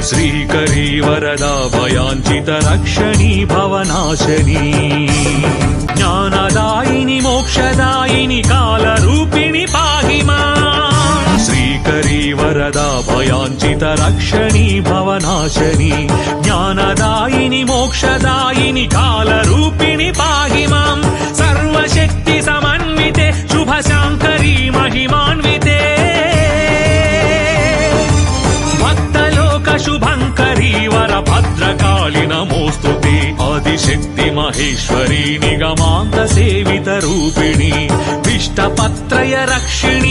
श्रीकरी वरदा भयाञ्चित रक्षणी भवनाशनी ज्ञानदायिनी मोक्षदायिनी कालरूपिणी पाहि माम् श्रीकरी वरदा भयाञ्चित रक्षणी भवनाशनी ज्ञानदायिनी मोक्षदायिनी कालरूपिणी पाहि माम् सर्वशक्ति समन्विते शुभशाङ्करी महिमान्विते शुभंकरी वर भद्रकाली नमोस्तुते आदिशक्ति महेश्वरी निगमांत सेवित रूपिणी विष्टपत्रय रक्षिणी